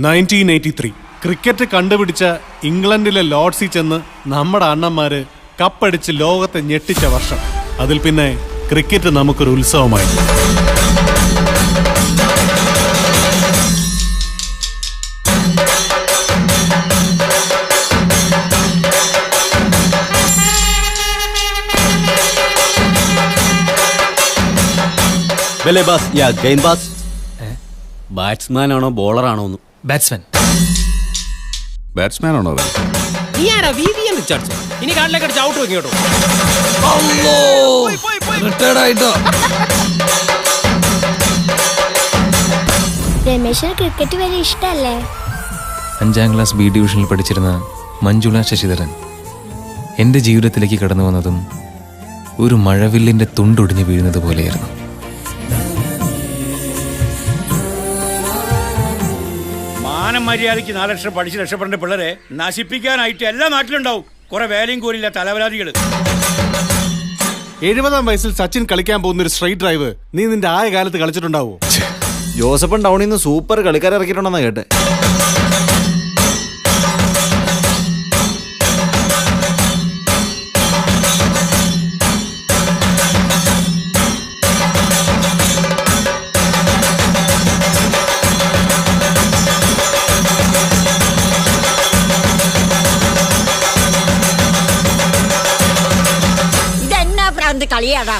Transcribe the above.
1983 cricket കണ്ടുപിടിച്ച ഇംഗ്ലണ്ടിലെ ലോർഡ്സിൽ ചെന്ന് നമ്മുടെ അണ്ണന്മാര് കപ്പടിച്ച് ലോകത്തെ ഞെട്ടിച്ച വർഷം. അതിൽ പിന്നെ ക്രിക്കറ്റ് നമുക്കൊരു ഉത്സവമായി. ബാറ്റ്സ്മാൻ ആണോ ബോളറാണോ? ബാറ്റ്സ്മാൻ ആണോ? ഇനി കാട്ടിലേക്ക് അടിച്ച് ഔട്ട് വെക്കും കേട്ടോ. രമേശിന് ക്രിക്കറ്റ് വലിയ ഇഷ്ടല്ലേ? 5ാം ക്ലാസ് ബി ഡിവിഷനിൽ പഠിച്ചിരുന്ന മഞ്ജുള ശശിധരൻ എൻ്റെ ജീവിതത്തിലേക്ക് കടന്നു വന്നതും ഒരു മഴവില്ലിൻ്റെ തുണ്ടൊടിഞ്ഞു വീഴുന്നത് പോലെയായിരുന്നു. മര്യാദയ്ക്ക് 4 ലക്ഷം പഠിച്ച് രക്ഷപ്പെടേണ്ട പിള്ളേരെ നശിപ്പിക്കാനായിട്ട് എല്ലാ നാട്ടിലുണ്ടാവും കുറെ വേലയും കൂലില്ല തലവരാതികൾ. 70-ാം വയസ്സിൽ സച്ചിൻ കളിക്കാൻ പോകുന്ന ഒരു സ്ട്രൈറ്റ് ഡ്രൈവ് നീ നിന്റെ ആയ കാലത്ത് കളിച്ചിട്ടുണ്ടാവോ? ജോസഫൻ ടൗണിൽ നിന്ന് സൂപ്പർ കളിക്കാരെ ഇറക്കിയിട്ടുണ്ടെന്നാ കേട്ടെ. കളിയാടാ.